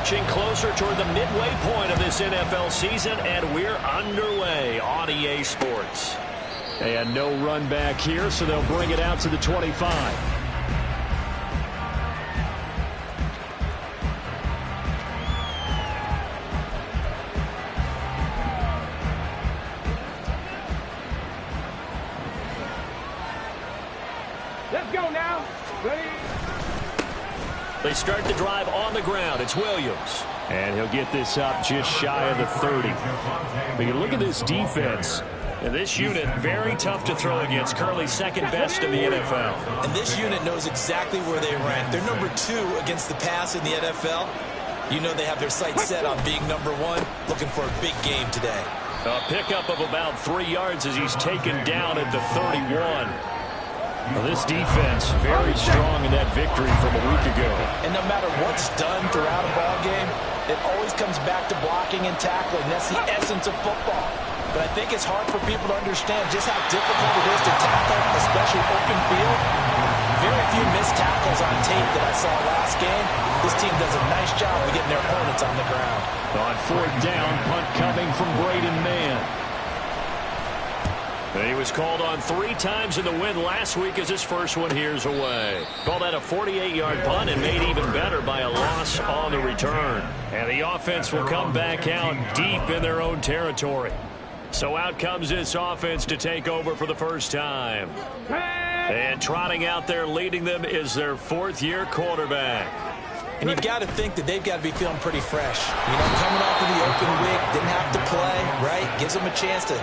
inching closer toward the midway point of this NFL season, and we're underway on EA Sports. And no run back here, so they'll bring it out to the 25. Let's go now. Ready? They start the drive on the ground. It's Williams. And he'll get this up just shy of the 30. But you look at this defense. And this unit, very tough to throw against. Currently second best in the NFL. And this unit knows exactly where they rank. They're number 2 against the pass in the NFL. You know they have their sights set on being number 1, looking for a big game today. A pickup of about 3 yards as he's taken down at the 31. Well, this defense very strong in that victory from a week ago. And no matter what's done throughout a ball game, it always comes back to blocking and tackling. That's the essence of football. But I think it's hard for people to understand just how difficult it is to tackle, especially open field. Very few missed tackles on tape that I saw last game. This team does a nice job of getting their opponents on the ground. On 4th down, punt coming from Braden Mann. He was called on 3 times in the win last week as his first one here's away. Called that a 48-yard punt and made even better by a loss on the return. And the offense will come back out deep in their own territory. So out comes this offense to take over for the first time. And trotting out there leading them is their 4th-year quarterback. And you've got to think that they've got to be feeling pretty fresh. You know, coming off of the open week, didn't have to play, right? Gives them a chance to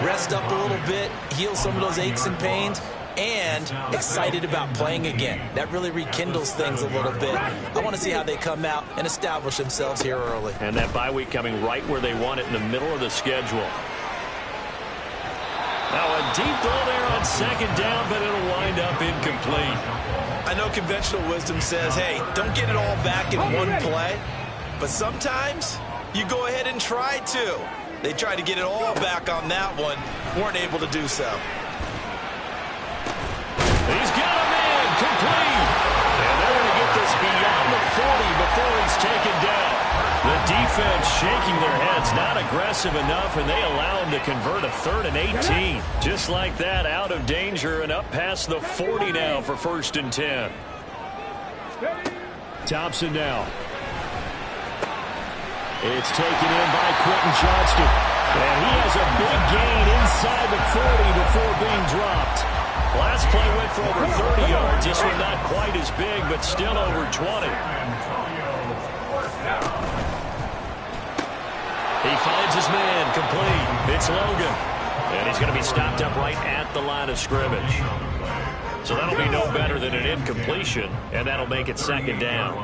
rest up a little bit, heal some of those aches and pains, and excited about playing again. That really rekindles things a little bit. I want to see how they come out and establish themselves here early. And that bye week coming right where they want it in the middle of the schedule. Now a deep throw there on 2nd down, but it'll wind up incomplete. I know conventional wisdom says, hey, don't get it all back in one play. But sometimes you go ahead and try to. They tried to get it all back on that one. Weren't able to do so. He's got him in. Complete. And they're going to get this beyond the 40 before he's taken down. The defense shaking their heads, not aggressive enough, and they allow him to convert a 3rd and 18. Just like that, out of danger and up past the 40 now for 1st and 10. Thompson now. It's taken in by Quentin Johnston. And he has a big gain inside the 40 before being dropped. Last play went for over 30 yards. This one not quite as big, but still over 20. He finds his man, complete. It's Logan. And he's going to be stopped up right at the line of scrimmage. So that'll be no better than an incompletion, and that'll make it 2nd down.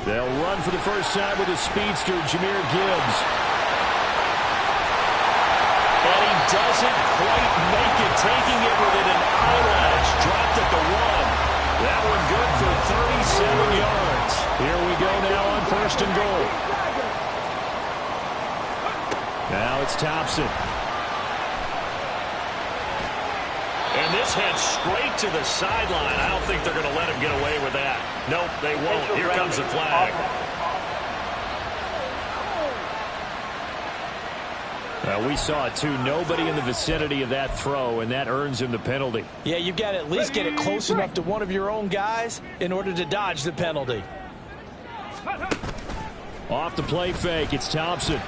They'll run for the first time with a speedster, Jahmyr Gibbs. And he doesn't quite make it, taking it within an eyelash. Dropped at the 1. That one good for 37 yards. Here we go now on 1st and goal. Now it's Thompson. And this heads straight to the sideline. I don't think they're going to let him get away with that. Nope, they won't. Here comes the flag. We saw it, too. Nobody in the vicinity of that throw, and that earns him the penalty. Yeah, you've got to at least get it close enough to one of your own guys in order to dodge the penalty. Off the play fake, it's Thompson.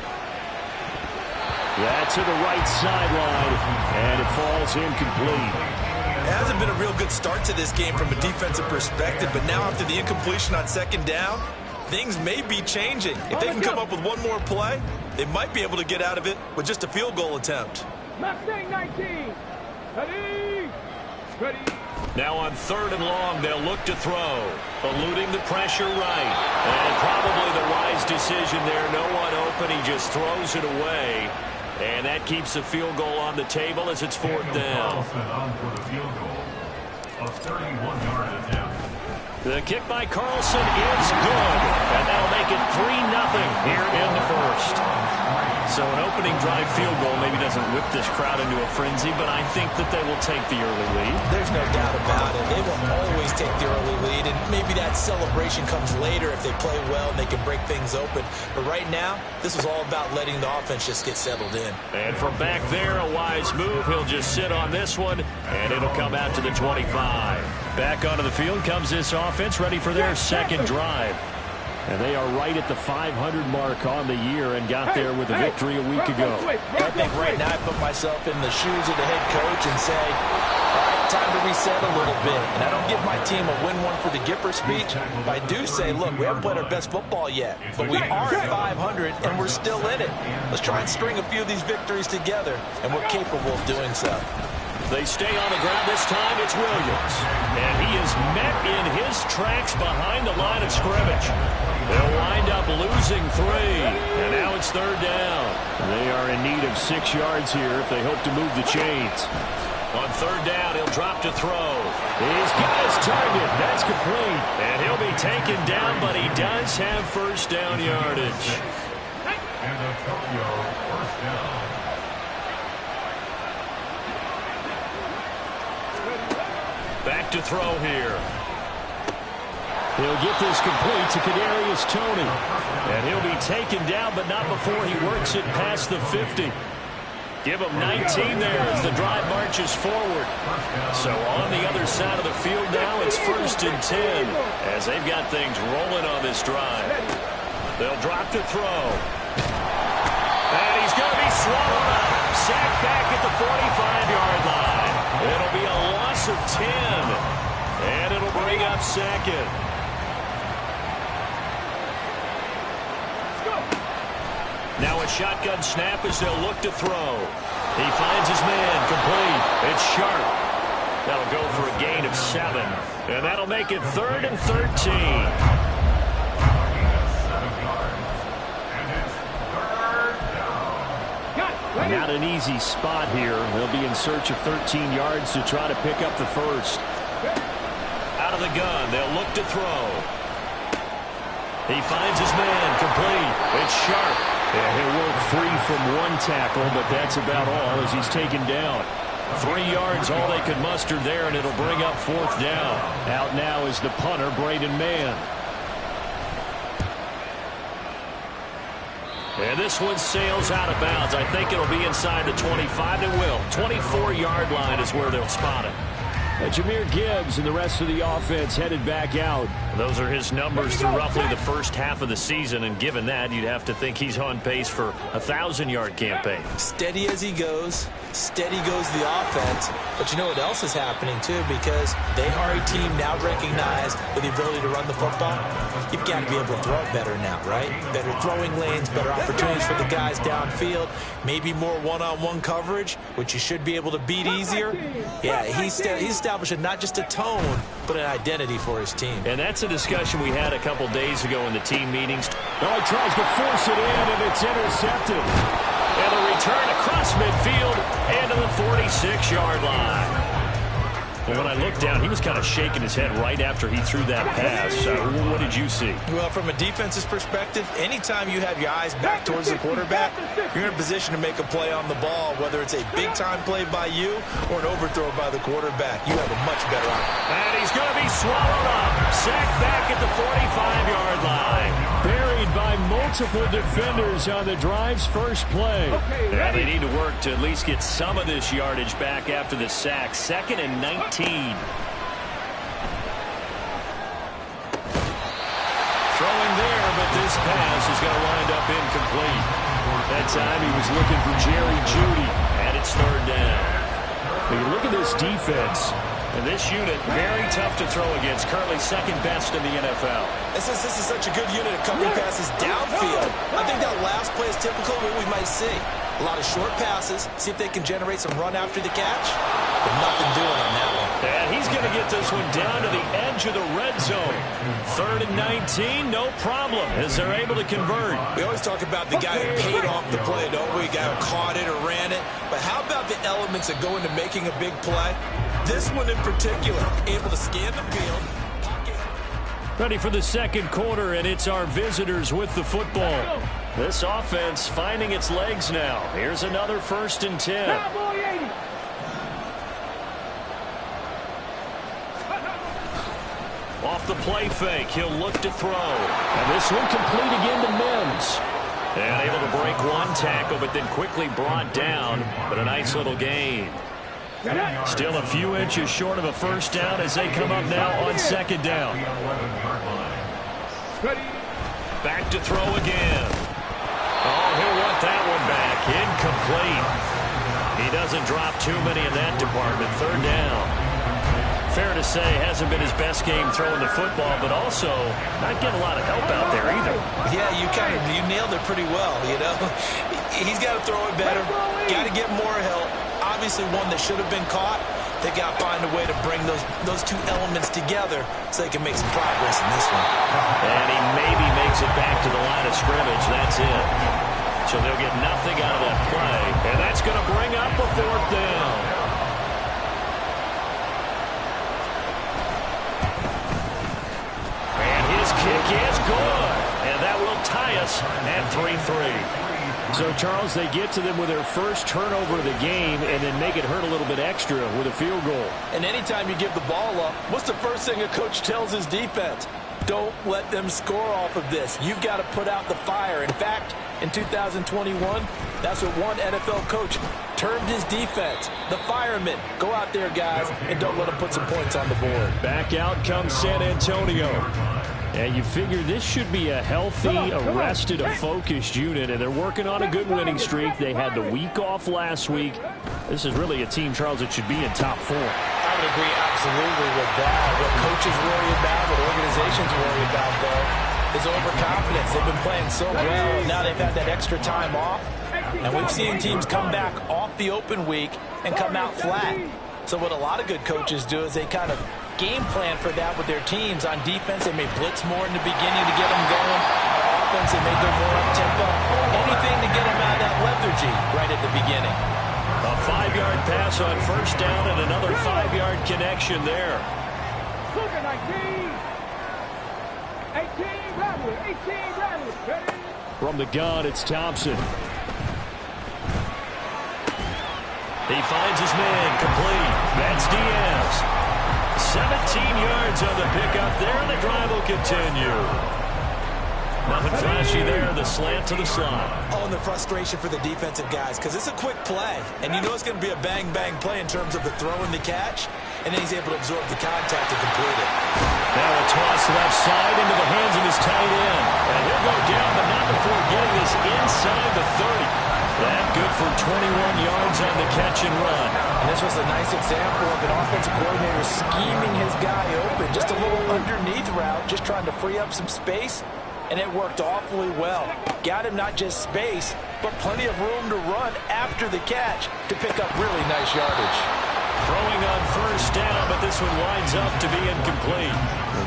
That's to the right sideline, and it falls incomplete. It hasn't been a real good start to this game from a defensive perspective, but now after the incompletion on 2nd down, things may be changing. If they can come up with one more play, they might be able to get out of it with just a field goal attempt. Mustang 19. Ready. Ready. Now on 3rd and long, they'll look to throw. Eluding the pressure right. And probably the wise decision there. No one open. He just throws it away. And that keeps the field goal on the table as it's 4th down. The kick by Carlson is good. And that'll make it 3-0 here in the 1st. So an opening drive field goal maybe doesn't whip this crowd into a frenzy, but I think that they will take the early lead. There's no doubt about it. They will always take the early lead, and maybe that celebration comes later if they play well and they can break things open. But right now, this is all about letting the offense just get settled in. And from back there, a wise move. He'll just sit on this one, and it'll come out to the 25. Back onto the field comes this offense, ready for their second drive. And they are right at the 500 mark on the year and got there with a victory a week ago. I think right now I put myself in the shoes of the head coach and say, all right, time to reset a little bit. And I don't give my team a win one for the Gipper speech, but I do say, look, we haven't played our best football yet, but we are at 500 and we're still in it. Let's try and string a few of these victories together, and we're capable of doing so. They stay on the ground this time. It's Williams. And he is met in his tracks behind the line of scrimmage. They'll wind up losing 3. And now it's third down. They are in need of 6 yards here if they hope to move the chains. On third down, he'll drop to throw. He's got his target. That's complete. And he'll be taken down, but he does have first down yardage. And Antonio, first down. Back to throw here. He'll get this complete to Kadarius Toney. And he'll be taken down, but not before he works it past the 50. Give him 19 there as the drive marches forward. So on the other side of the field now, it's 1st and 10 as they've got things rolling on this drive. They'll drop to throw. And he's going to be swallowed up. Sacked back at the 45-yard line. It'll be a loss of 10. And it'll bring up second. Now a shotgun snap as they'll look to throw. He finds his man, complete. It's Sharp. That'll go for a gain of 7. And that'll make it 3rd and 13. Not an easy spot here. They'll be in search of 13 yards to try to pick up the first. Out of the gun, they'll look to throw. He finds his man, complete. It's Sharp. Yeah, he'll work free from one tackle, but that's about all as he's taken down. 3 yards, all they could muster there, and it'll bring up 4th down. Out now is the punter, Braden Mann. And this one sails out of bounds. I think it'll be inside the 25. It will. 24-yard line is where they'll spot it. Jahmyr Gibbs and the rest of the offense headed back out. Those are his numbers through roughly the first half of the season, and given that, you'd have to think he's on pace for a 1,000-yard campaign. Steady as he goes. Steady goes the offense. But you know what else is happening, too, because they are a team now recognized with the ability to run the football. You've got to be able to throw it better now, right? Better throwing lanes, better opportunities for the guys downfield, maybe more one-on-one coverage, which you should be able to beat easier. Yeah, he's establishing not just a tone, but an identity for his team. And that's a discussion we had a couple days ago in the team meetings. Oh, he tries to force it in, and it's intercepted. And a return across midfield and to the 46-yard line. Well, when I looked down, he was kind of shaking his head right after he threw that pass. What did you see? Well, from a defense's perspective, anytime you have your eyes back towards the quarterback, you're in a position to make a play on the ball, whether it's a big-time play by you or an overthrow by the quarterback. You have a much better option. And he's going to be swallowed up. Sacked back at the 45-yard line. Buried by multiple defenders on the drive's first play. And they need to work to at least get some of this yardage back after the sack. 2nd and 19. Throwing there, but this pass is going to wind up incomplete. That time he was looking for Jerry Jeudy, and it's 3rd down. When you look at this defense, and this unit, very tough to throw against. Currently 2nd best in the NFL. This is such a good unit of covering passes downfield. I think that last play is typical of what we might see. A lot of short passes, see if they can generate some run after the catch, but nothing doing on that one. And he's going to get this one down to the edge of the red zone. 3rd and 19, no problem, as they're able to convert. We always talk about the guy who paid off the play, don't we? The guy who caught it or ran it. But how about the elements that go into making a big play? This one in particular, able to scan the field. Pocket. Ready for the second quarter, and it's our visitors with the football. This offense finding its legs now. Here's another 1st and 10. Cowboy 80. Off the play fake, he'll look to throw. And this one complete again to Mims. And able to break one tackle, but then quickly brought down. But a nice little gain. Still a few inches short of a 1st down as they come up now on 2nd down. Back to throw again. Oh, he'll want that one back. Incomplete. He doesn't drop too many in that department. 3rd down. Fair to say, hasn't been his best game throwing the football, but also not getting a lot of help out there either. Yeah, you nailed it pretty well, you know. He's got to throw it better. Got to get more help. Obviously one that should have been caught. They got to find a way to bring those two elements together so they can make some progress in this one. And he maybe makes it back to the line of scrimmage. That's it. So they'll get nothing out of that play. And that's going to bring up a 4th down. And his kick is good. And that will tie us at 3-3. So, Charles, they get to them with their first turnover of the game and then make it hurt a little bit extra with a field goal. And anytime you give the ball up, what's the first thing a coach tells his defense? Don't let them score off of this. You've got to put out the fire. In fact, in 2021, that's what one NFL coach termed his defense. The firemen. Go out there, guys, and don't let them put some points on the board. Back out comes San Antonio. And you figure this should be a healthy, arrested, a focused unit, and they're working on a good winning streak. They had the week off last week. This is really a team, Charles, that should be in top 4. I would agree absolutely with that. What coaches worry about, what organizations worry about, though, is overconfidence. They've been playing so well, and now they've had that extra time off. And we've seen teams come back off the open week and come out flat. So what a lot of good coaches do is they kind of game plan for that with their teams. On defense, they may blitz more in the beginning to get them going. On offense, they may go more up-tempo. Anything to get them out of that lethargy right at the beginning. A 5-yard pass on 1st down and another 5-yard connection there. Look at 19. 18 Bradley. 18 Bradley. Ready? From the gun, it's Thompson. He finds his man complete. That's Diaz. 17 yards on the pickup there, and the drive will continue. Nothing flashy there, the slant to the slot. Oh, and the frustration for the defensive guys, because it's a quick play, and you know it's going to be a bang-bang play in terms of the throw and the catch, and then he's able to absorb the contact to complete it. Now a toss left side into the hands of his tight end. And he'll go down, but not before getting this inside the 30. That good for 21 yards on the catch and run. And this was a nice example of an offensive coordinator scheming his guy open. Just a little underneath route, just trying to free up some space, and it worked awfully well. Got him not just space, but plenty of room to run after the catch to pick up really nice yardage. Throwing on 1st down, but this one winds up to be incomplete.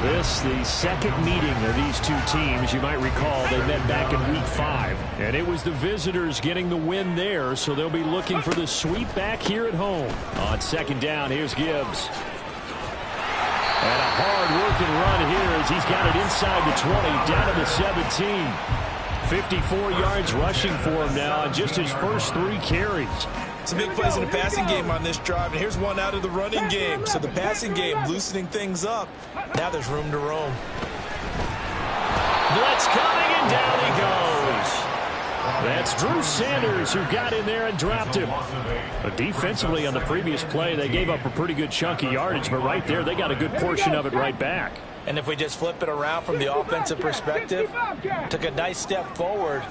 This, the second meeting of these two teams. You might recall they met back in Week 5. And it was the visitors getting the win there, so they'll be looking for the sweep back here at home. On 2nd down, here's Gibbs. And a hard-working run here as he's got it inside the 20, down to the 17. 54 yards rushing for him now on just his first 3 carries. Some big plays in the passing game on this drive, and here's one out of the running game. So the passing game loosening things up. Now there's room to roam. Blitz coming, and down he goes. That's Drew Sanders who got in there and dropped him. But defensively on the previous play, they gave up a pretty good chunk of yardage, but right there they got a good portion of it right back. And if we just flip it around from the offensive perspective, took a nice step forward,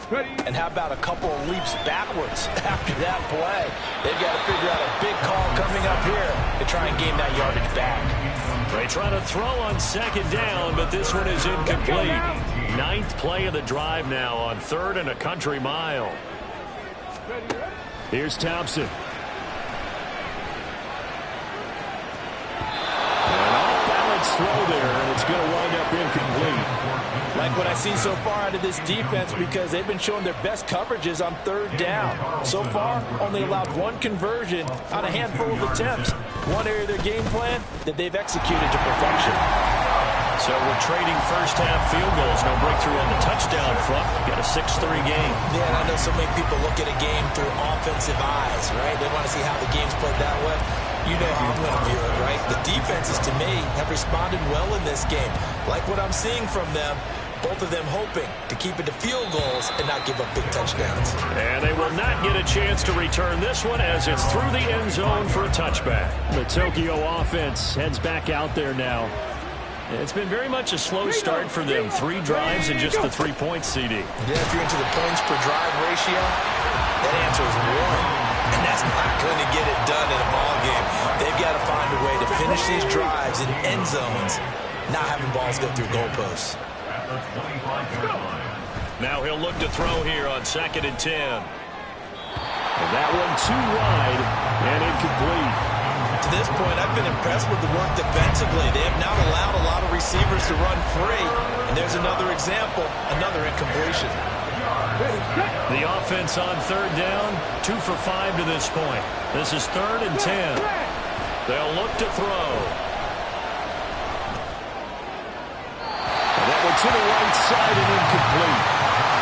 and how about a couple of leaps backwards after that play? They've got to figure out a big call coming up here to try and gain that yardage back. They try to throw on 2nd down, but this one is incomplete. 9th play of the drive now on 3rd and a country mile. Here's Thompson. Throw there, and it's going to wind up incomplete. Like what I see so far out of this defense, because they've been showing their best coverages on 3rd down. So far, only allowed 1 conversion on a handful of attempts. One area of their game plan that they've executed to perfection. So we're trading first-half field goals. No breakthrough on the touchdown front. Got a 6-3 game. Yeah, and I know so many people look at a game through offensive eyes, right? They want to see how the game's played that way. You know how I'm going to view it, right? The defenses, to me, have responded well in this game. Like what I'm seeing from them, both of them hoping to keep it to field goals and not give up big touchdowns. And they will not get a chance to return this one as it's through the end zone for a touchback. The Tokyo offense heads back out there now. It's been very much a slow start for them. 3 drives and just the 3 points, CD. Yeah, if you're into the points per drive ratio, that answer is 1. And that's not going to get it done in a ball game. They've got to find a way to finish these drives in end zones, not having balls go through goalposts. Now he'll look to throw here on 2nd and 10. And that one too wide and incomplete. To this point, I've been impressed with the work defensively. They have not allowed a lot of receivers to run free. And there's another example, another incompletion. The offense on 3rd down, 2 for 5 to this point. This is 3rd and 10. They'll look to throw. And that one to the right side and incomplete.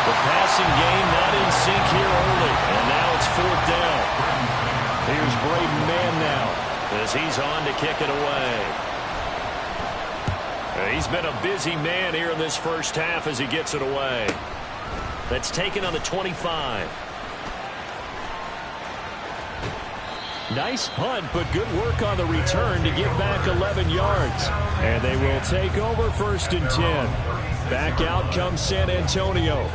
The passing game not in sync here early. And now it's 4th down. Here's Braden Mann now as he's on to kick it away. He's been a busy man here in this first half as he gets it away. That's taken on the 25. Nice punt, but good work on the return to get back 11 yards. And they will take over 1st and 10. Back out comes San Antonio.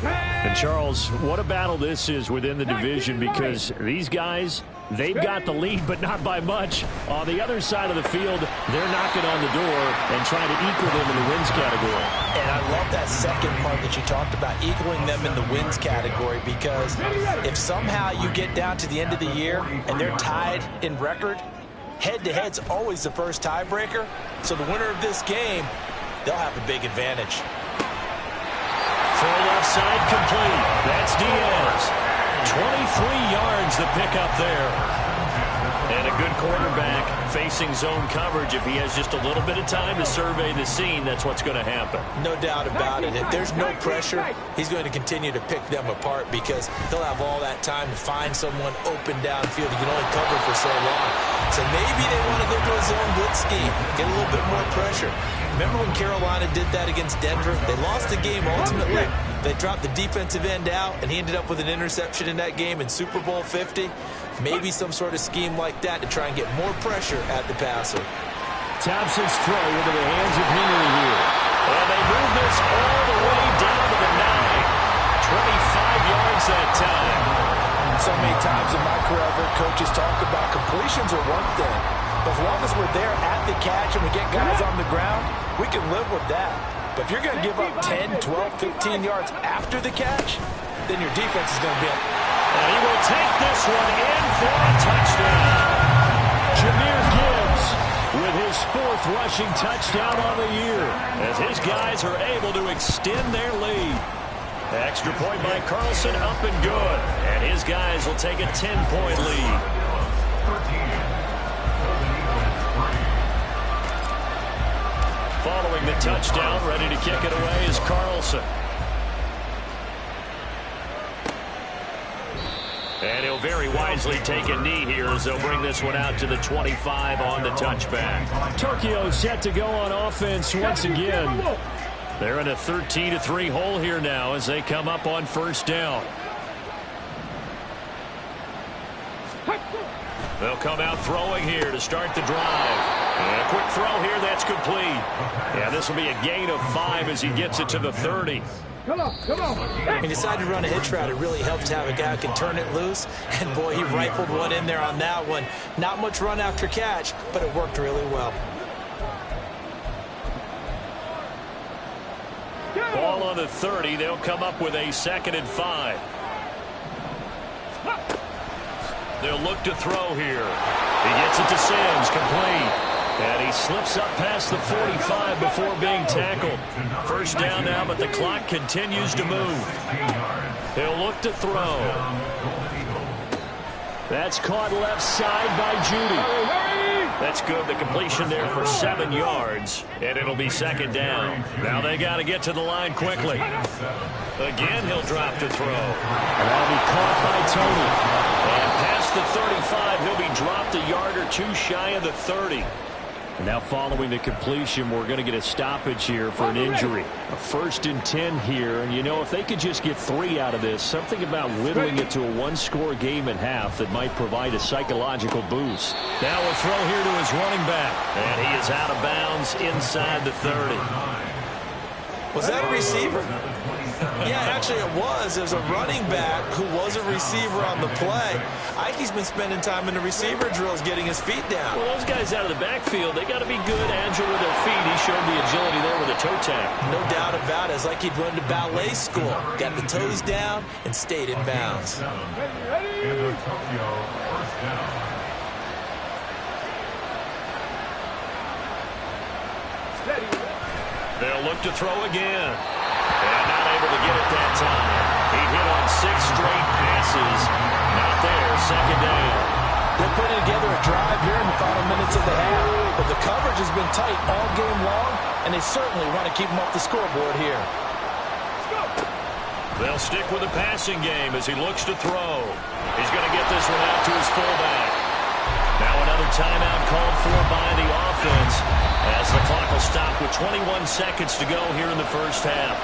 And Charles, what a battle this is within the division, because these guys, they've got the lead, but not by much. On the other side of the field, they're knocking on the door and trying to equal them in the wins category. And I love that second part that you talked about, equaling them in the wins category, because if somehow you get down to the end of the year and they're tied in record, head-to-head's always the first tiebreaker. So the winner of this game, they'll have a big advantage. Full left side complete. That's Diaz. 23 yards the pickup there. And a good quarterback facing zone coverage. If he has just a little bit of time to survey the scene, that's what's going to happen. No doubt about it. If there's no pressure, he's going to continue to pick them apart because he'll have all that time to find someone open downfield. He can only cover for so long. So maybe they want to go to a zone blitz scheme, get a little bit more pressure. Remember when Carolina did that against Denver? They lost the game ultimately. They dropped the defensive end out, and he ended up with an interception in that game in Super Bowl 50. Maybe some sort of scheme like that to try and get more pressure at the passer. Thompson's throw into the hands of Henry here. And they move this all the way down to the 9. 25 yards that time. So many times in my career, I've heard coaches talk about completions are one thing. But as long as we're there at the catch and we get guys on the ground, we can live with that. But if you're going to give up 10, 12, 15 yards after the catch, then your defense is going to be up. And he will take this one in for a touchdown. Jahmyr Gibbs with his 4th rushing touchdown on the year as his guys are able to extend their lead. Extra point by Carlson, up and good. And his guys will take a 10-point lead. Following the touchdown, ready to kick it away is Carlson. And he'll very wisely take a knee here as they'll bring this one out to the 25 on the touchback. Tokyo set to go on offense once again. They're in a 13-3 hole here now as they come up on 1st down. They'll come out throwing here to start the drive. And a quick throw here, that's complete. Yeah, this will be a gain of 5 as he gets it to the 30. Come on. He decided to run a hitch route. It really helps to have a guy who can turn it loose. And, boy, he rifled one in there on that one. Not much run after catch, but it worked really well. Ball on the 30. They'll come up with a 2nd and 5. They'll look to throw here. He gets it to Sims, complete. And he slips up past the 45 before being tackled. 1st down now, but the clock continues to move. He'll look to throw. That's caught left side by Judy. That's good. The completion there for 7 yards, and it'll be second down. Now they got to get to the line quickly. Again, he'll drop to throw. And that'll be caught by Tony. And past the 35, he'll be dropped a yard or two shy of the 30. And now following the completion, we're going to get a stoppage here for an injury. A 1st and 10 here, and you know, if they could just get 3 out of this, something about whittling it to a 1-score game at half that might provide a psychological boost. Now a throw here to his running back, and he is out of bounds inside the 30. Was that a receiver? Yeah, actually it was. There's a running back who was a receiver on the play. Ike's been spending time in the receiver drills getting his feet down. Well, those guys out of the backfield, they got to be good, agile with their feet. He showed the agility there with a toe tap. No doubt about it. It's like he'd run to ballet school. Got the toes down and stayed in bounds. And the Tokyo first down. They'll look to throw again. And not able to get it that time. He hit on 6 straight passes. Not there. Second down. They're putting together a drive here in the final minutes of the half. But the coverage has been tight all game long, and they certainly want to keep them off the scoreboard here. They'll stick with the passing game as he looks to throw. He's going to get this one out to his fullback. Now another timeout called for by the offense as the clock will stop with 21 seconds to go here in the first half.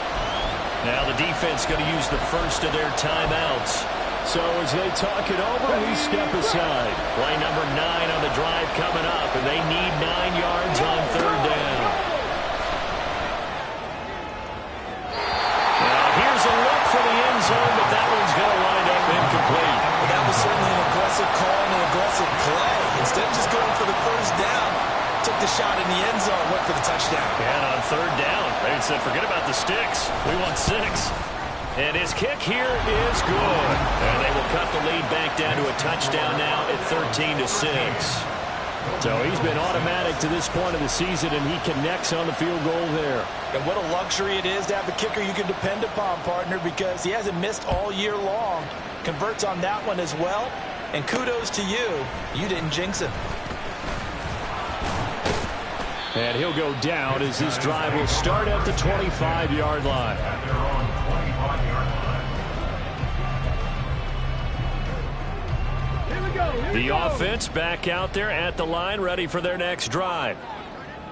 Now the defense going to use the first of their timeouts. So as they talk it over, we step aside. Play number 9 on the drive coming up, and they need 9 yards on 3rd down. Now here's a look for the end zone, but that one's going to wind up incomplete. Well, that was certainly an aggressive call and an aggressive play. Instead of just going for the first down, took the shot in the end zone, went for the touchdown. And on 3rd down, they said, forget about the sticks. We want 6. And his kick here is good. And they will cut the lead back down to a touchdown now at 13-6. So he's been automatic to this point of the season, and he connects on the field goal there. And what a luxury it is to have a kicker you can depend upon, partner, because he hasn't missed all year long. Converts on that one as well. And kudos to you. You didn't jinx him. And he'll go down as this drive will start at the 25-yard line. The offense back out there at the line, ready for their next drive.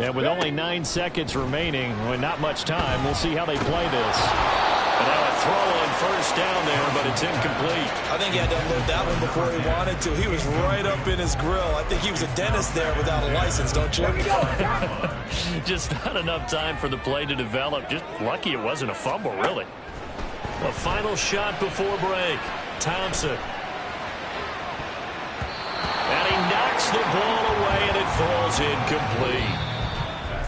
And with only 9 seconds remaining, well, not much time, we'll see how they play this. And now a throw on 1st down there, but it's incomplete. I think he had to unload that one before he wanted to. He was right up in his grill. I think he was a dentist there without a license, don't you? Just not enough time for the play to develop. Just lucky it wasn't a fumble, really. A final shot before break. Thompson. And he knocks the ball away, and it falls incomplete.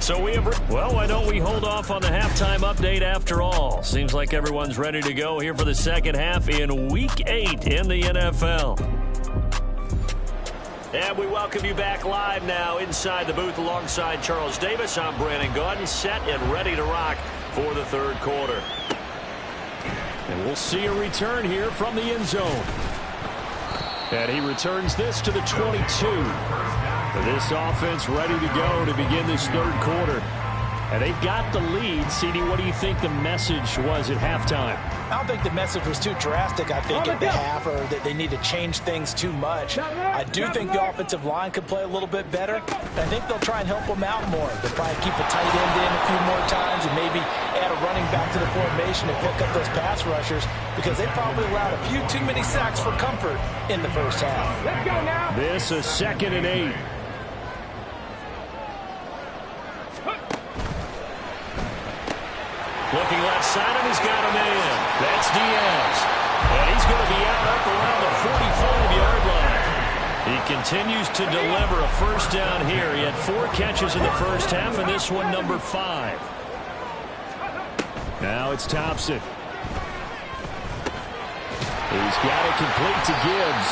So we have, well, why don't we hold off on the halftime update after all? Seems like everyone's ready to go here for the second half in Week 8 in the NFL. And we welcome you back live now inside the booth alongside Charles Davis. I'm Brandon Gaudin, set and ready to rock for the 3rd quarter. And we'll see a return here from the end zone. And he returns this to the 22. This offense ready to go to begin this 3rd quarter. And they've got the lead. CD, what do you think the message was at halftime? I don't think the message was too drastic, I think, at the half, or that they need to change things too much. I do think the offensive line could play a little bit better. I think they'll try and help them out more. They'll probably keep a tight end in a few more times and maybe add a running back to the formation and pick up those pass rushers, because they probably allowed a few too many sacks for comfort in the first half. Let's go now. This is 2nd and 8. Looking left side, and he's got a man. That's Diaz. And he's going to be out up around the 45-yard line. He continues to deliver a 1st down here. He had 4 catches in the first half, and this one number 5. Now it's Thompson. He's got it complete to Gibbs.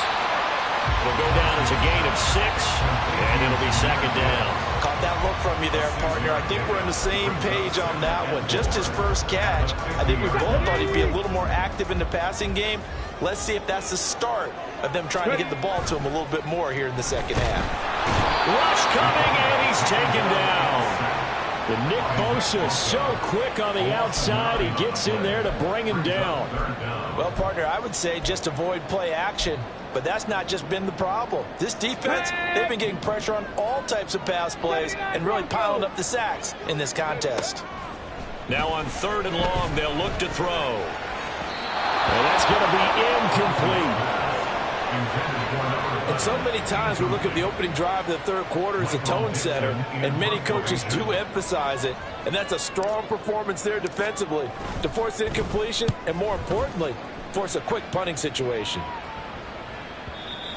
It'll go down as a gain of 6, and it'll be 2nd down. Caught that look from you there, partner. I think we're on the same page on that one. Just his first catch. I think we both thought he'd be a little more active in the passing game. Let's see if that's the start of them trying to get the ball to him a little bit more here in the second half. Rush coming, and he's taken down. And Nick Bosa so quick on the outside. He gets in there to bring him down. Well, partner, I would say just avoid play action. But that's not just been the problem. This defense, they've been getting pressure on all types of pass plays and really piling up the sacks in this contest. Now on 3rd and long, they'll look to throw. And that's going to be incomplete. And so many times we look at the opening drive of the third quarter as a tone setter, and many coaches do emphasize it. And that's a strong performance there defensively to force incompletion and, more importantly, force a quick punting situation.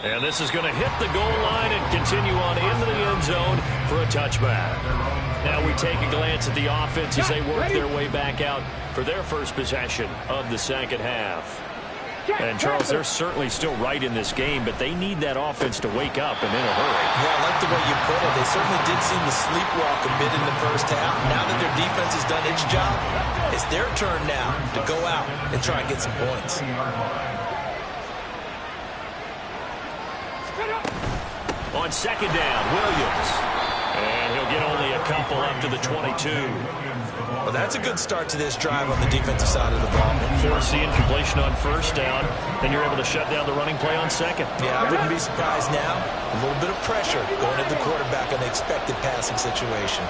And this is going to hit the goal line and continue on into the end zone for a touchback. Now we take a glance at the offense as they work their way back out for their first possession of the second half. And, Charles, they're certainly still right in this game, but they need that offense to wake up and in a hurry. Yeah, I like the way you put it. They certainly did seem to sleepwalk a bit in the first half. Now that their defense has done its job, it's their turn now to go out and try and get some points. On 2nd down, Williams. And he'll get only a couple up to the 22. Well, that's a good start to this drive on the defensive side of the ball. Force the incompletion on 1st down, then you're able to shut down the running play on 2nd. Yeah, I wouldn't be surprised now. A little bit of pressure going at the quarterback on the expected passing situation.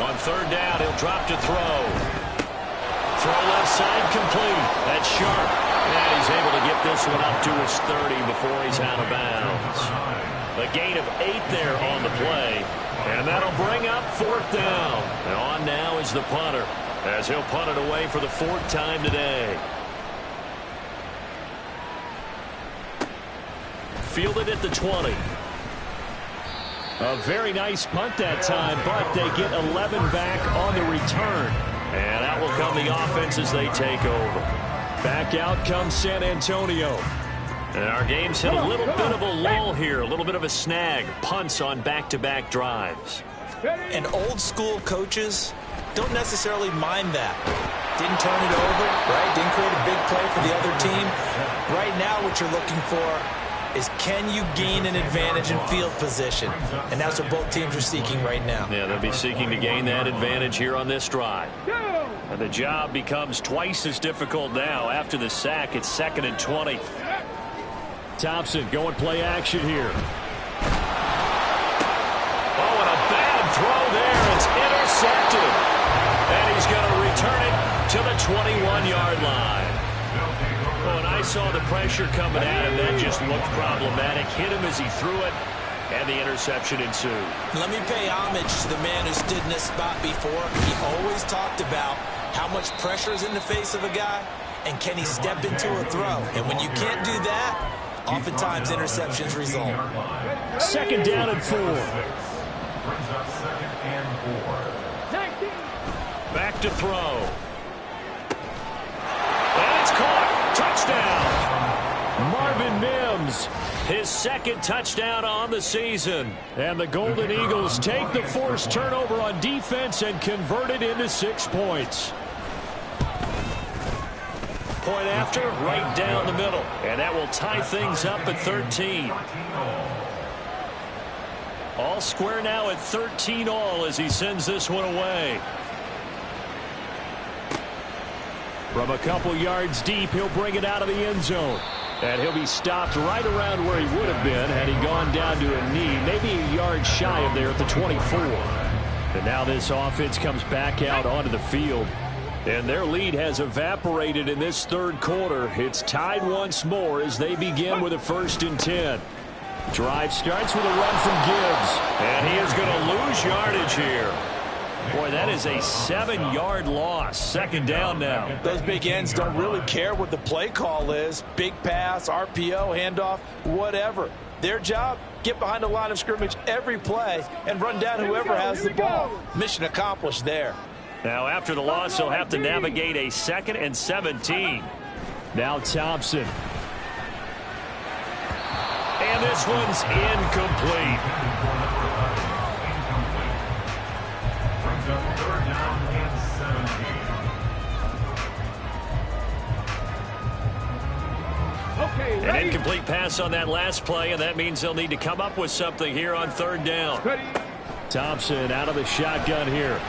On 3rd down, he'll drop to throw. Throw left side complete. That's sharp. And he's able to get this one up to his 30 before he's out of bounds. A gain of 8 there on the play. And that'll bring up 4th down. And on now is the punter, as he'll punt it away for the 4th time today. Fielded at the 20. A very nice punt that time, but they get 11 back on the return. And out will come the offense as they take over. Back out comes San Antonio. And our game's hit a little bit of a lull here, a little bit of a snag. Punts on back-to-back drives. And old-school coaches don't necessarily mind that. Didn't turn it over, right? Didn't create a big play for the other team. Right now what you're looking for is, can you gain an advantage in field position? And that's what both teams are seeking right now. Yeah, they'll be seeking to gain that advantage here on this drive. And the job becomes twice as difficult now. After the sack, it's 2nd and 20. Thompson going play action here. Oh, and a bad throw there. It's intercepted. And he's going to return it to the 21-yard line. Oh, and I saw the pressure coming at him. That just looked problematic. Hit him as he threw it, and the interception ensued. Let me pay homage to the man who stood in this spot before. He always talked about how much pressure is in the face of a guy, and can he step into a throw. And when you can't do that, oftentimes interceptions result. 2nd down and 4. Back to throw. And it's caught. Touchdown. Marvin Mims, his 2nd touchdown on the season. And the Golden Eagles take the forced turnover on defense and convert it into 6 points. Point after, right down the middle. And that will tie things up at 13. All square now at 13 all as he sends this one away. From a couple yards deep, he'll bring it out of the end zone. And he'll be stopped right around where he would have been had he gone down to a knee, maybe a yard shy of there at the 24. And now this offense comes back out onto the field. And their lead has evaporated in this 3rd quarter. It's tied once more as they begin with a 1st and 10. Drive starts with a run from Gibbs. And he is going to lose yardage here. Boy, that is a 7-yard loss. 2nd down now. Those big ends don't really care what the play call is. Big pass, RPO, handoff, whatever. Their job, get behind the line of scrimmage every play and run down whoever has the ball. Mission accomplished there. Now, after the loss, he'll have to navigate a 2nd and 17. Now Thompson. And this one's incomplete. An incomplete pass on that last play, and that means they'll need to come up with something here on third down. Thompson out of the shotgun here.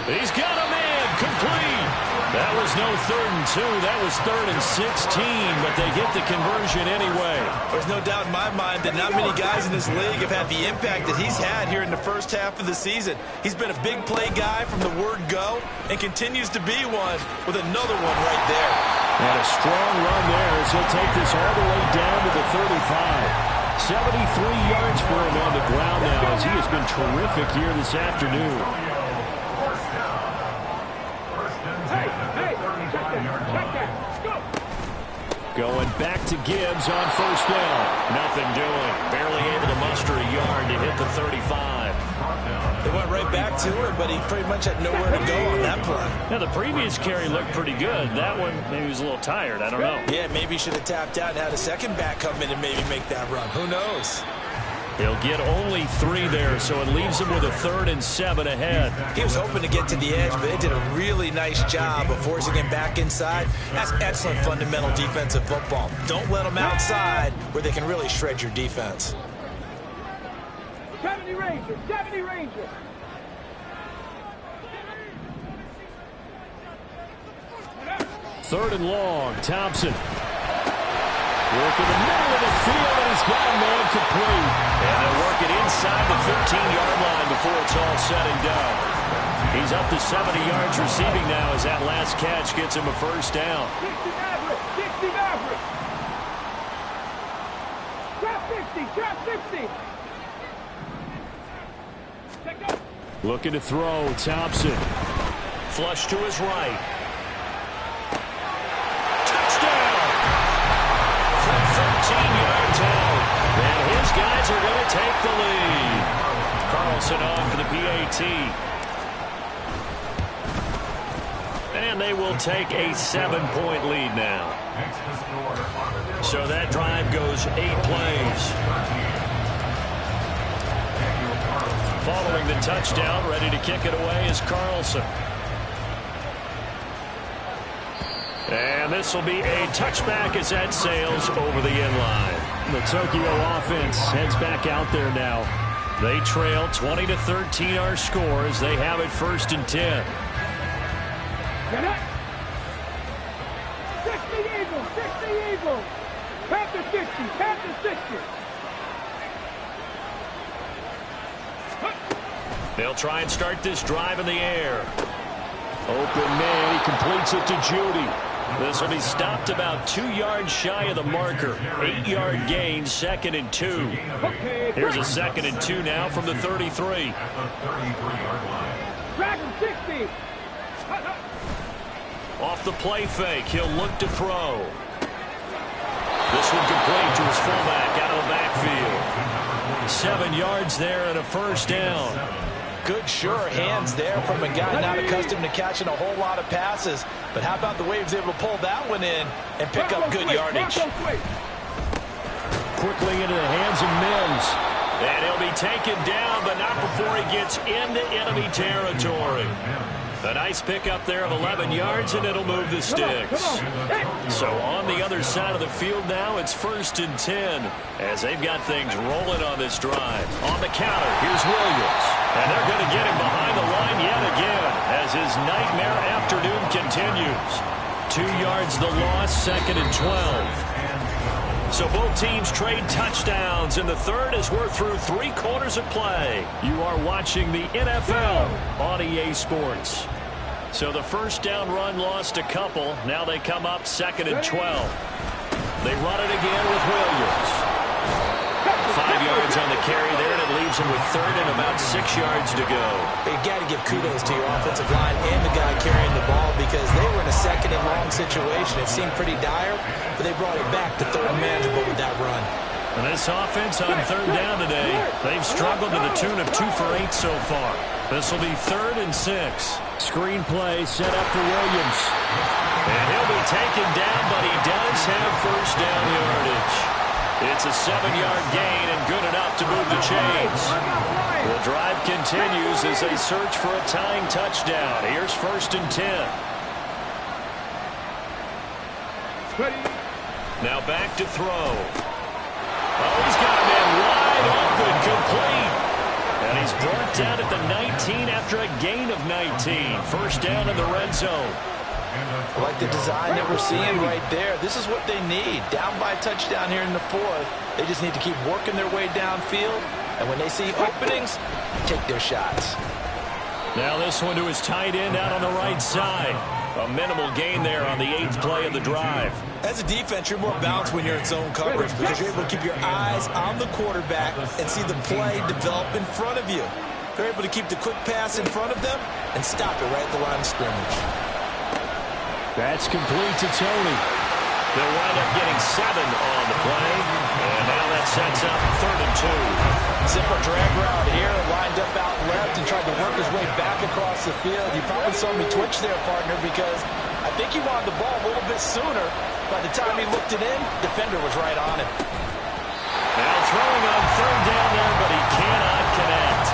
He's got a man complete. That was no 3rd and 2. That was 3rd and 16, but they get the conversion anyway. There's no doubt in my mind that not many guys in this league have had the impact that he's had here in the first half of the season. He's been a big play guy from the word go and continues to be one with another one right there. And a strong run there as he'll take this all the way down to the 35. 73 yards for him on the ground now as he has been terrific here this afternoon. Going back to Gibbs on first down. Nothing doing. Barely able to muster a yard to hit the 35. They went right back to him, but he pretty much had nowhere to go on that play. Now, the previous carry looked pretty good. That one, maybe he was a little tired. I don't know. Yeah, maybe he should have tapped out and had a second back come in and maybe make that run. Who knows? He'll get only 3 there, so it leaves him with a 3rd and 7 ahead. He was hoping to get to the edge, but they did a really nice job of forcing him back inside. That's excellent fundamental defensive football. Don't let them outside where they can really shred your defense. 70 Rangers, 70 Rangers. Third and long, Thompson. Work in the middle of the field, and he's got a man complete. And they'll work it inside the 15-yard line before it's all said and done. He's up to 70 yards receiving now as that last catch gets him a first down. 60 Maverick, 60 Maverick. Trap 50, trap 50. Check up. Looking to throw, Thompson. Flush to his right. Touchdown! From 13 yards out. And his guys are going to take the lead. Carlson on for the PAT. And they will take a 7-point lead now. So that drive goes 8 plays. Following the touchdown, ready to kick it away is Carlson. And this will be a touchback as that sails over the end line. The Tokyo offense heads back out there now. They trail 20-13 our score as they have it 1st and 10. Get it. 60 Eagles, 60 Eagles. Panther 60, Panther 60. They'll try and start this drive in the air. Open man, he completes it to Judy. This will be stopped about 2 yards shy of the marker. 8-yard gain, 2nd and 2. Here's a 2nd and 2 now from the 33. Dragon 60. Off the play fake, he'll look to throw. This one complete to his fullback out of the backfield. 7 yards there and a first down. Good, sure hands there from a guy not accustomed to catching a whole lot of passes. But how about the way he was able to pull that one in and pick up good yardage? Quickly into the hands of Mims. And he'll be taken down, but not before he gets into enemy territory. A nice pickup there of 11 yards, and it'll move the sticks. So on the other side of the field now, it's 1st and 10 as they've got things rolling on this drive. On the counter, here's Williams. And they're going to get him behind the line yet again as his nightmare afternoon continues. 2 yards the loss, 2nd and 12. So both teams trade touchdowns in the third as we're through 3 quarters of play. You are watching the NFL on EA Sports. So the first down run lost a couple. Now they come up 2nd and 12. They run it again with Williams. 5 yards on the carry there, and it leaves him with 3rd and about 6 yards to go. You got to give kudos to your offensive line and the guy carrying the ball because they were in a 2nd and long situation. It seemed pretty dire, but they brought it back to 3rd and manageable with that run. And this offense on 3rd down today, they've struggled to the tune of 2 for 8 so far. This will be 3rd and 6. Screen play set up for Williams. And he'll be taken down, but he does have first down yardage. It's a 7-yard gain and good enough to move the chains. The drive continues as they search for a tying touchdown. Here's 1st and 10. Ready. Now back to throw. Oh, he's got a man wide open, complete. And he's brought down at the 19 after a gain of 19. First down in the red zone. I like the design that we're seeing right there. This is what they need. Down by a touchdown here in the fourth. They just need to keep working their way downfield. And when they see openings, take their shots. Now this one to his tight end out on the right side. A minimal gain there on the 8th play of the drive. As a defense, you're more balanced when you're in zone coverage because you're able to keep your eyes on the quarterback and see the play develop in front of you. They're able to keep the quick pass in front of them and stop it right at the line of scrimmage. That's complete to Tony. They'll wind up getting 7 on the play. And now that sets up 3rd and 2. Zipper drag route here, lined up out left and tried to work his way back across the field. You probably saw me twitch there, partner, because I think he wanted the ball a little bit sooner. By the time he looked it in, defender was right on him. Now throwing on 3rd down there, but he cannot connect.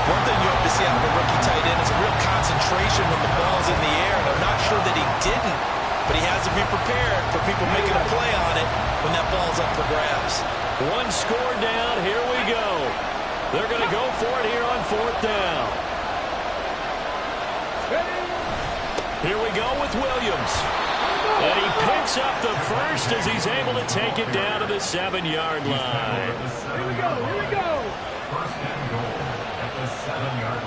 One thing you have to see out of a rookie tight end is a real concentration when the ball's in the air. And I'm not sure that he didn't, but he has to be prepared for people making a play on it when that ball's up for grabs. 1 score down. Here we go. They're going to go for it here on 4th down. Here we go with Williams. And he picks up the first as he's able to take it down to the 7-yard line. Here we go. Here we go. First and goal at the 7-yard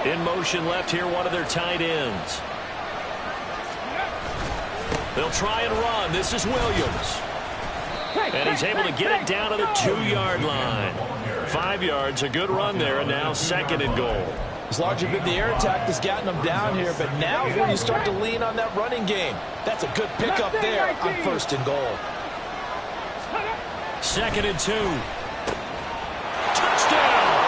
line. In motion left here, one of their tight ends. They'll try and run. This is Williams. And he's able to get it down to the 2-yard line. 5 yards, a good run there, and now 2nd and goal. It's largely been the air attack that's gotten them down here, but now is when you start to lean on that running game. That's a good pickup there on 1st and goal. 2nd and 2. Touchdown!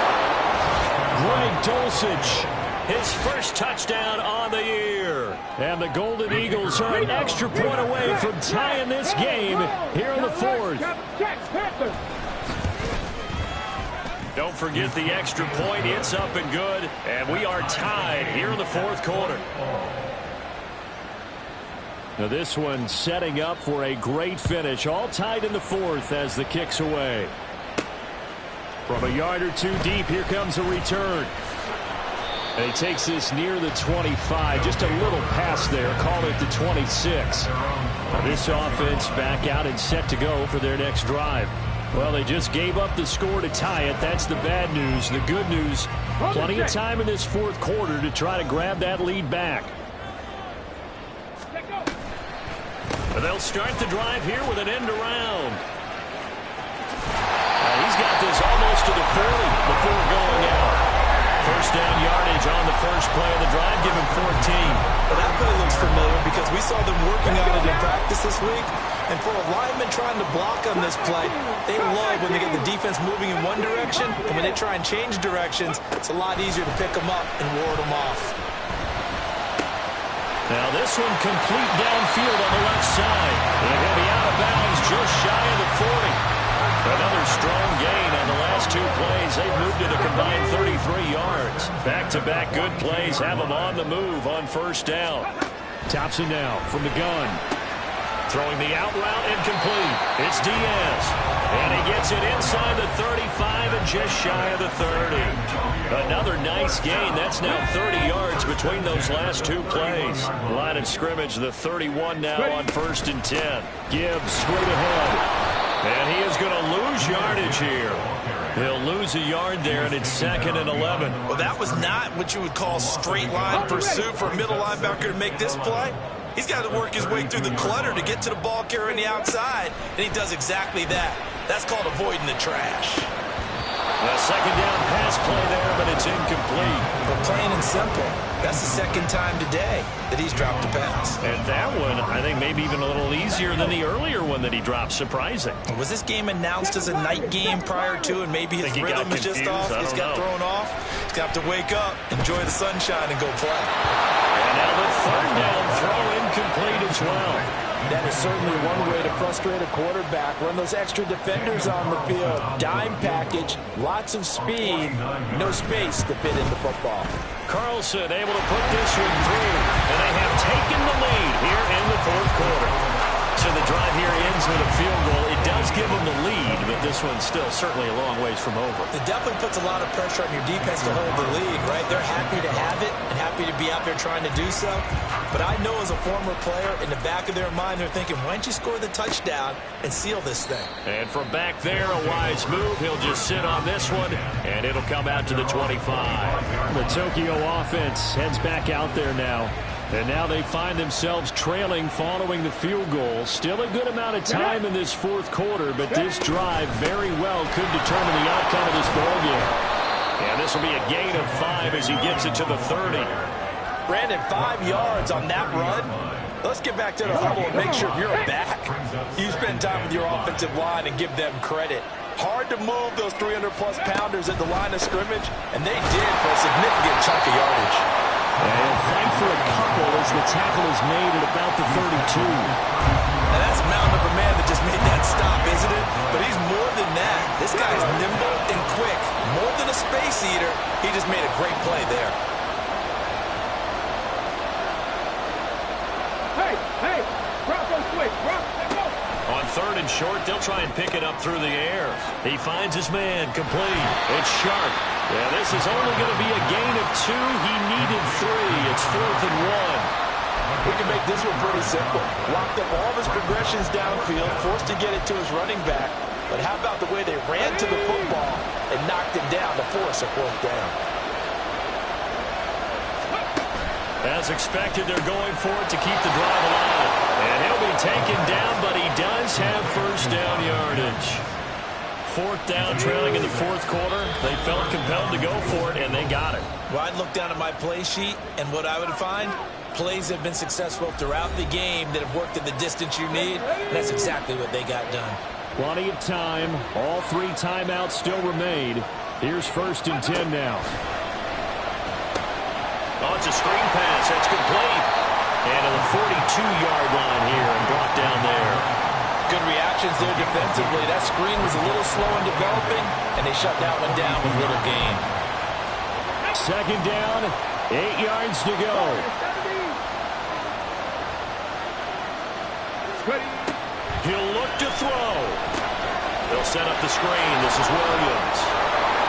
Greg Dulcich, his first touchdown on the year. And the Golden Eagles are an extra point away from tying this game here in the 4th. Don't forget the extra point. It's up and good. And we are tied here in the 4th quarter. Now this one setting up for a great finish. All tied in the 4th as the kick's away. From a yard or 2 deep, here comes a return. And he takes this near the 25. Just a little pass there. Call it the 26. Now this offense back out and set to go for their next drive. Well, they just gave up the score to tie it. That's the bad news. The good news, plenty of time in this 4th quarter to try to grab that lead back. But they'll start the drive here with an end around. He's got this almost to the 40 before going out. First down yardage on the first play of the drive, give him 14. Well, that play looks familiar because we saw them working on it in practice this week. And for a lineman trying to block on this play, they love when they get the defense moving in one direction. And when they try and change directions, it's a lot easier to pick them up and ward them off. Now this one complete downfield on the left side. They're going to be out of bounds just shy of the 40. Another strong gain on the last 2 plays. They've moved it a combined 33 yards. Back-to-back good plays have them on the move on 1st down. Thompson now from the gun. Throwing the out route incomplete. It's Diaz. And he gets it inside the 35 and just shy of the 30. Another nice gain. That's now 30 yards between those last 2 plays. Line of scrimmage, the 31 now on 1st and 10. Gibbs straight ahead. And he is going to lose yardage here. He'll lose a yard there, and it's 2nd and 11. Well, that was not what you would call straight line pursuit for a middle linebacker to make this play. He's got to work his way through the clutter to get to the ball carrier on the outside, and he does exactly that. That's called avoiding the trash. A 2nd down pass play there, but it's incomplete. But plain and simple, that's the 2nd time today that he's dropped a pass. And that one, I think, maybe even a little easier than the earlier one that he dropped. Surprising. Was this game announced as a night game prior to, and maybe his rhythm is just off? He's got thrown off. He's got to wake up, enjoy the sunshine, and go play. And now the 3rd down throw incomplete as well. That is certainly one way to frustrate a quarterback. Run those extra defenders on the field. Dime package, lots of speed, no space to fit into football. Carlson able to put this one through. And they have taken ends with a field goal. It does give them the lead, but this one's still certainly a long ways from over. It definitely puts a lot of pressure on your defense to hold the lead, right? They're happy to have it and happy to be out there trying to do so. But I know as a former player, in the back of their mind, they're thinking, why don't you score the touchdown and seal this thing? And from back there, a wise move. He'll just sit on this one, and it'll come out to the 25. The Tokyo offense heads back out there now. And now they find themselves trailing following the field goal. Still a good amount of time in this fourth quarter, but this drive very well could determine the outcome of this ballgame. And this will be a gain of 5 as he gets it to the 30. Brandon, 5 yards on that run. Let's get back to the huddle and make sure you're a back. You spend time with your offensive line and give them credit. Hard to move those 300-plus pounders at the line of scrimmage, and they did for a significant chunk of yardage. And he'll fight for a couple as the tackle is made at about the 32. Now that's a mountain of a man that just made that stop, isn't it? But he's more than that. This guy's nimble and quick. More than a space eater, he just made a great play there. Hey, Bronco switch, Bronco, let's go. On third and short, they'll try and pick it up through the air. He finds his man, complete. It's Sharp. Yeah, this is only going to be a gain of 2. He needed 3. It's 4th and 1. We can make this one pretty simple. Locked up all of his progressions downfield, forced to get it to his running back. But how about the way they ran to the football and knocked him down to force a 4th down? As expected, they're going for it to keep the drive alive. And he'll be taken down, but he does have first down yardage. 4th down, trailing in the fourth quarter. They felt compelled to go for it, and they got it. Well, I'd look down at my play sheet, and what I would find, plays have been successful throughout the game that have worked at the distance you need, and that's exactly what they got done. Plenty of time. All 3 timeouts still remain. Here's 1st and 10 now. Oh, it's a screen pass. That's complete. And to the 42-yard line here and brought down there. Good reactions there defensively. That screen was a little slow in developing, and they shut that one down with little gain. 2nd down, 8 yards to go. He'll look to throw. They'll set up the screen. This is Williams.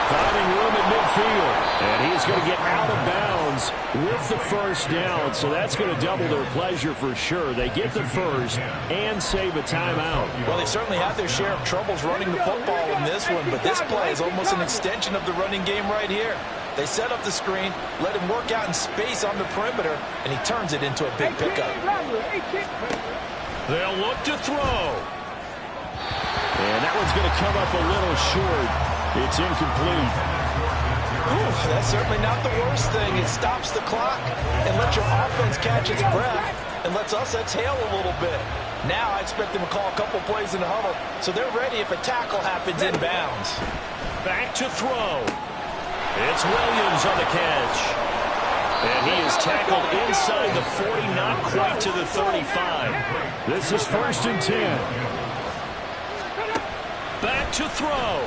Finding room at midfield. And he's going to get out of bounds with the first down. So that's going to double their pleasure for sure. They get the first and save a timeout. Well, they certainly had their share of troubles running the football in this one, but this play is almost an extension of the running game right here. They set up the screen, let him work out in space on the perimeter, and he turns it into a big pickup. They'll look to throw. And that one's going to come up a little short. It's incomplete. Ooh, that's certainly not the worst thing. It stops the clock and lets your offense catch its breath and lets us exhale a little bit. Now I expect them to call a couple plays in the huddle so they're ready if a tackle happens inbounds. Back to throw. It's Williams on the catch. And he is tackled inside the 40, not quite to the 35. This is 1st and 10. Back to throw.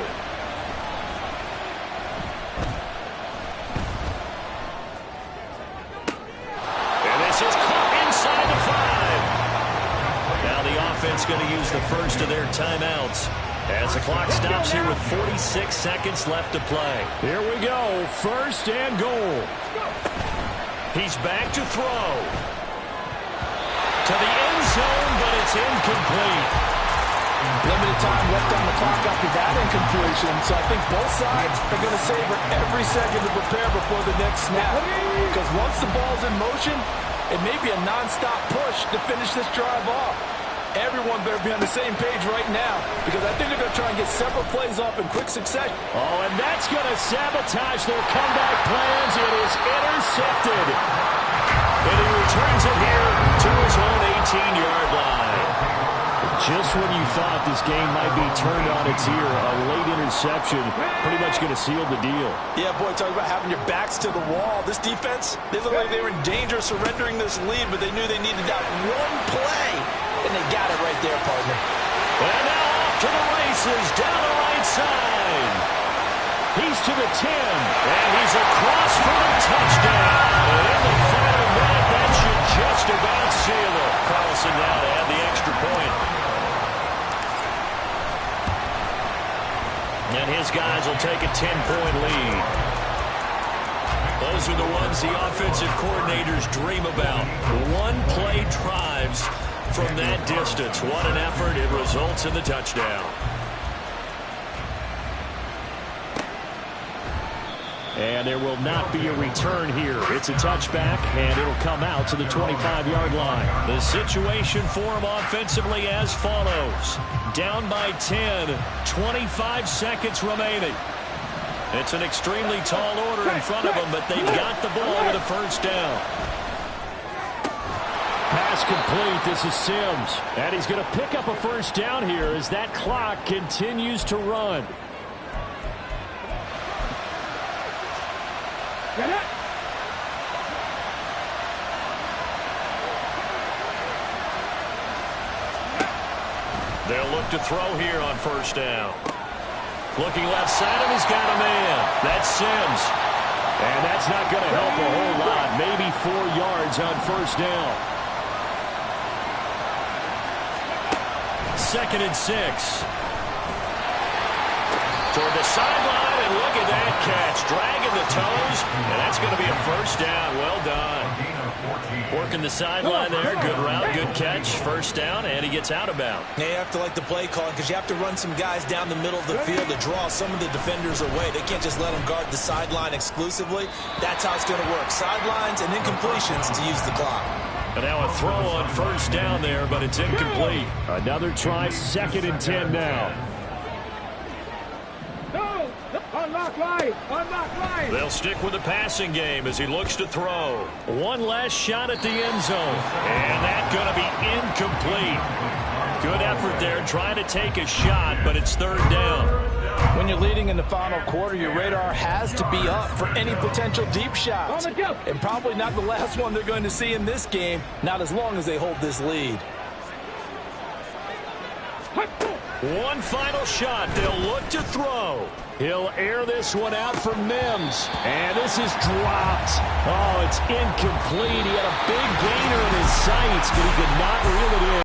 Going to use the first of their timeouts as the clock stops here with 46 seconds left to play. Here we go, 1st and goal. He's back to throw. To the end zone, but it's incomplete. Limited time left on the clock after that incompletion, so I think both sides are going to savor every second to prepare before the next snap. Because once the ball's in motion, it may be a non-stop push to finish this drive off. Everyone better be on the same page right now because I think they're going to try and get several plays off in quick succession. Oh, and that's going to sabotage their comeback plans. It is intercepted. And he returns it here to his own 18-yard line. Just when you thought this game might be turned on its ear, a late interception pretty much going to seal the deal. Yeah, boy, talk about having your backs to the wall. This defense, they look like they were in danger of surrendering this lead, but they knew they needed that one play. And they got it right there, partner. And now off to the races, down the right side. He's to the 10, and he's across for the touchdown. And in the final minute, that should just about seal it. Carlson now to add the extra point. 10-point lead. Those are the ones the offensive coordinators dream about. One-play drives from that distance. What an effort. It results in the touchdown. And there will not be a return here. It's a touchback, and it'll come out to the 25-yard line. The situation for him offensively as follows. Down by 10, 25 seconds remaining. It's an extremely tall order in front of them, but they've got the ball with a first down. Pass complete. This is Sims. And he's going to pick up a first down here as that clock continues to run. They'll look to throw here on first down. Looking left side, and he's got a man. That's Sims. And that's not going to help a whole lot. Maybe 4 yards on first down. 2nd and 6. Toward the sideline, and look at that catch. Dragging the toes, and that's going to be a first down. Well done. Working the sideline there. Good route, good catch. First down, and he gets out of bounds. Yeah, you have to like the play calling because you have to run some guys down the middle of the field to draw some of the defenders away. They can't just let them guard the sideline exclusively. That's how it's going to work. Sidelines and incompletions to use the clock. And now a throw on first down there, but it's incomplete. Another try, 2nd and 10 now. Unlock line! Unlock line! They'll stick with the passing game as he looks to throw. One last shot at the end zone. And that's going to be incomplete. Good effort there trying to take a shot, but it's 3rd down. When you're leading in the final quarter, your radar has to be up for any potential deep shots. And probably not the last one they're going to see in this game, not as long as they hold this lead. One final shot. They'll look to throw. He'll air this one out for Mims. And this is dropped. Oh, it's incomplete. He had a big gainer in his sights, but he could not reel it in.